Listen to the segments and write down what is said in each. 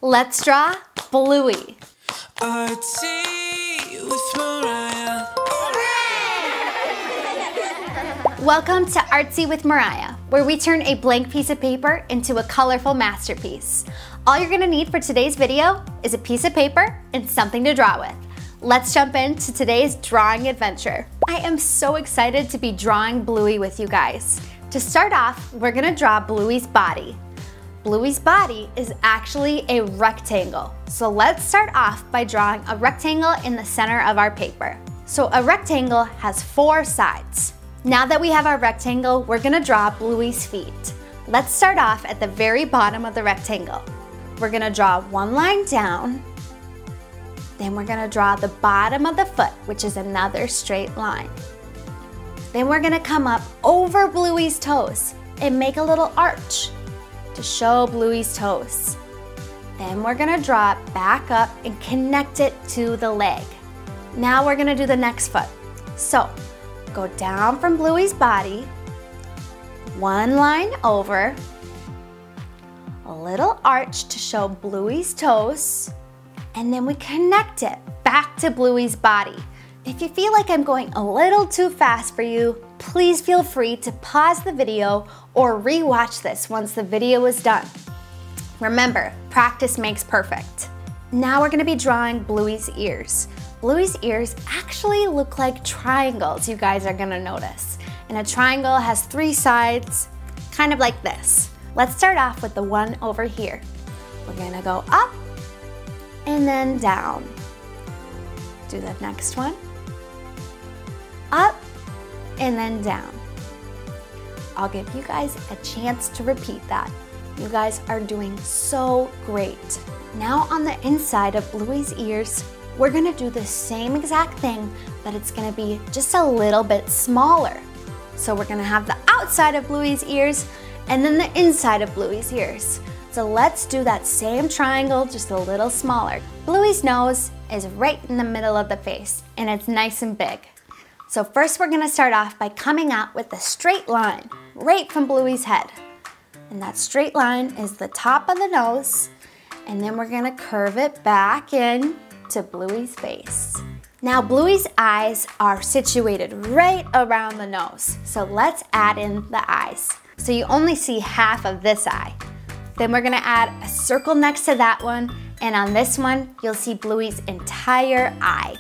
Let's draw Bluey. Artsy with Mariah. Welcome to Artsy with Mariah, where we turn a blank piece of paper into a colorful masterpiece. All you're gonna need for today's video is a piece of paper and something to draw with. Let's jump into today's drawing adventure. I am so excited to be drawing Bluey with you guys. To start off, we're gonna draw Bluey's body. Bluey's body is actually a rectangle. So let's start off by drawing a rectangle in the center of our paper. So a rectangle has 4 sides. Now that we have our rectangle, we're gonna draw Bluey's feet. Let's start off at the very bottom of the rectangle. We're gonna draw one line down, then we're gonna draw the bottom of the foot, which is another straight line. Then we're gonna come up over Bluey's toes and make a little arch to show Bluey's toes. Then we're gonna draw it back up and connect it to the leg. Now we're gonna do the next foot. So go down from Bluey's body, one line over, a little arch to show Bluey's toes, and then we connect it back to Bluey's body. If you feel like I'm going a little too fast for you, please feel free to pause the video or re-watch this once the video is done. Remember, practice makes perfect. Now we're gonna be drawing Bluey's ears. Bluey's ears actually look like triangles, you guys are gonna notice. And a triangle has 3 sides, kind of like this. Let's start off with the one over here. We're gonna go up and then down. Do the next one. Up and then down. I'll give you guys a chance to repeat that. You guys are doing so great. Now on the inside of Bluey's ears, we're gonna do the same exact thing, but it's gonna be just a little bit smaller. So we're gonna have the outside of Bluey's ears and then the inside of Bluey's ears. So let's do that same triangle, just a little smaller. Bluey's nose is right in the middle of the face and it's nice and big. So first we're gonna start off by coming out with a straight line right from Bluey's head. And that straight line is the top of the nose, and then we're gonna curve it back in to Bluey's face. Now Bluey's eyes are situated right around the nose. So let's add in the eyes. So you only see half of this eye. Then we're gonna add a circle next to that one, and on this one, you'll see Bluey's entire eye.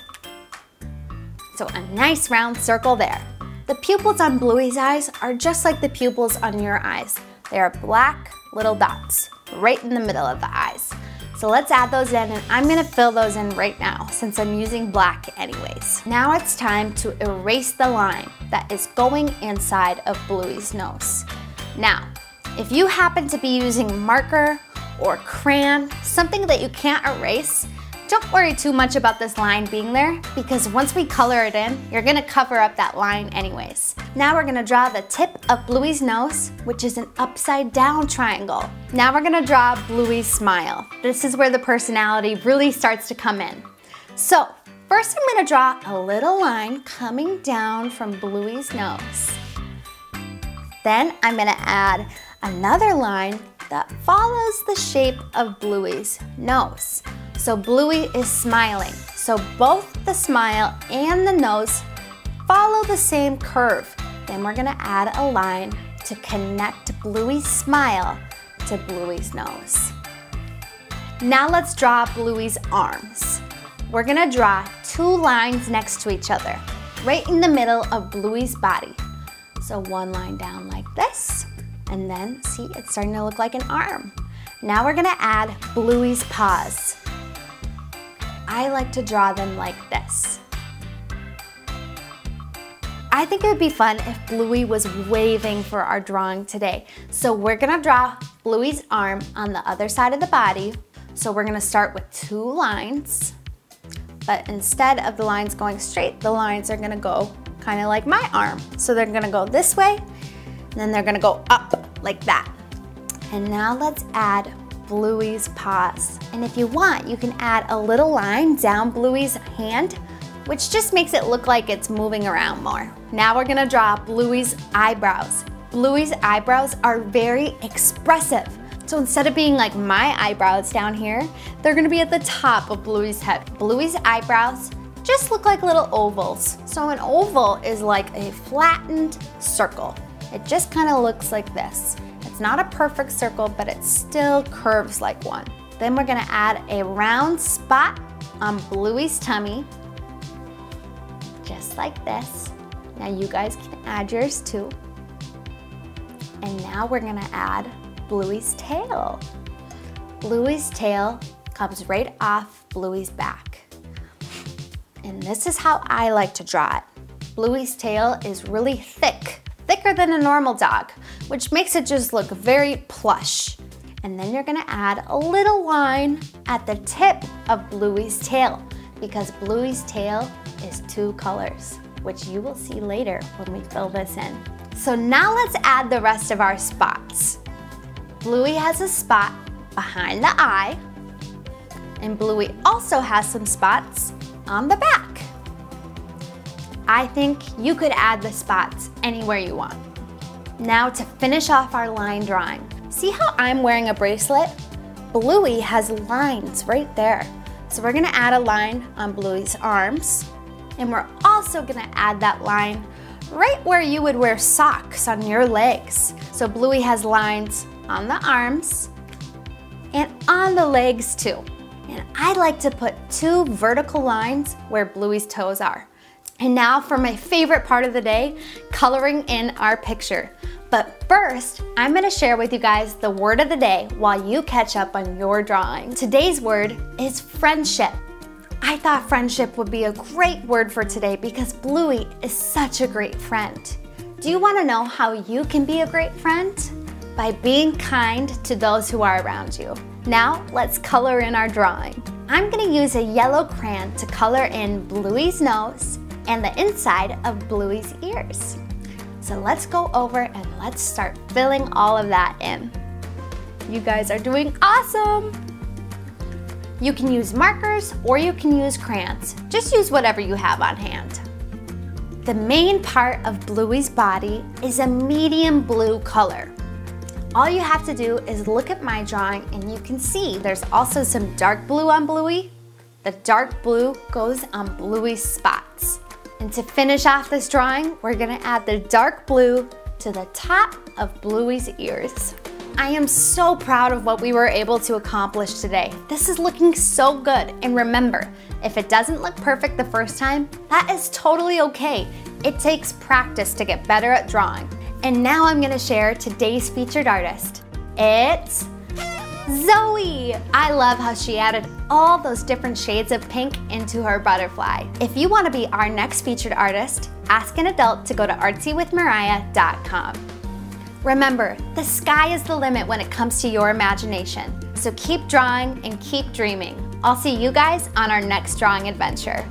So a nice round circle there. The pupils on Bluey's eyes are just like the pupils on your eyes. They are black little dots right in the middle of the eyes. So let's add those in, and I'm gonna fill those in right now since I'm using black anyways. Now it's time to erase the line that is going inside of Bluey's nose. Now, if you happen to be using marker or crayon, something that you can't erase, don't worry too much about this line being there because once we color it in, you're gonna cover up that line anyways. Now we're gonna draw the tip of Bluey's nose, which is an upside down triangle. Now we're gonna draw Bluey's smile. This is where the personality really starts to come in. So first I'm gonna draw a little line coming down from Bluey's nose. Then I'm gonna add another line that follows the shape of Bluey's nose. So Bluey is smiling. So both the smile and the nose follow the same curve. Then we're gonna add a line to connect Bluey's smile to Bluey's nose. Now let's draw Bluey's arms. We're gonna draw 2 lines next to each other, right in the middle of Bluey's body. So one line down like this, and then see, it's starting to look like an arm. Now we're gonna add Bluey's paws. I like to draw them like this. I think it would be fun if Bluey was waving for our drawing today. So we're gonna draw Bluey's arm on the other side of the body. So we're gonna start with 2 lines, but instead of the lines going straight, the lines are gonna go kind of like my arm. So they're gonna go this way, and then they're gonna go up like that. And now let's add Bluey's paws. And if you want, you can add a little line down Bluey's hand, which just makes it look like it's moving around more. Now we're gonna draw Bluey's eyebrows. Bluey's eyebrows are very expressive. So instead of being like my eyebrows down here, they're gonna be at the top of Bluey's head. Bluey's eyebrows just look like little ovals. So an oval is like a flattened circle. It just kind of looks like this. It's not a perfect circle, but it still curves like one. Then we're gonna add a round spot on Bluey's tummy, just like this. Now you guys can add yours too. And now we're gonna add Bluey's tail. Bluey's tail comes right off Bluey's back. And this is how I like to draw it. Bluey's tail is really thick, thicker than a normal dog, which makes it just look very plush. And then you're gonna add a little line at the tip of Bluey's tail, because Bluey's tail is 2 colors, which you will see later when we fill this in. So now let's add the rest of our spots. Bluey has a spot behind the eye, and Bluey also has some spots on the back. I think you could add the spots anywhere you want. Now to finish off our line drawing. See how I'm wearing a bracelet? Bluey has lines right there. So we're gonna add a line on Bluey's arms, and we're also gonna add that line right where you would wear socks on your legs. So Bluey has lines on the arms and on the legs too. And I like to put 2 vertical lines where Bluey's toes are. And now for my favorite part of the day, coloring in our picture. But first, I'm gonna share with you guys the word of the day while you catch up on your drawing. Today's word is friendship. I thought friendship would be a great word for today because Bluey is such a great friend. Do you wanna know how you can be a great friend? By being kind to those who are around you. Now, let's color in our drawing. I'm gonna use a yellow crayon to color in Bluey's nose and the inside of Bluey's ears. So let's go over and let's start filling all of that in. You guys are doing awesome! You can use markers or you can use crayons. Just use whatever you have on hand. The main part of Bluey's body is a medium blue color. All you have to do is look at my drawing and you can see there's also some dark blue on Bluey. The dark blue goes on Bluey's spots. And to finish off this drawing, we're gonna add the dark blue to the top of Bluey's ears. I am so proud of what we were able to accomplish today. This is looking so good. And remember, if it doesn't look perfect the first time, that is totally okay. It takes practice to get better at drawing. And now I'm gonna share today's featured artist. It's Zoe! I love how she added all those different shades of pink into her butterfly. If you want to be our next featured artist, ask an adult to go to artsywithmariah.com. Remember, the sky is the limit when it comes to your imagination. So keep drawing and keep dreaming. I'll see you guys on our next drawing adventure.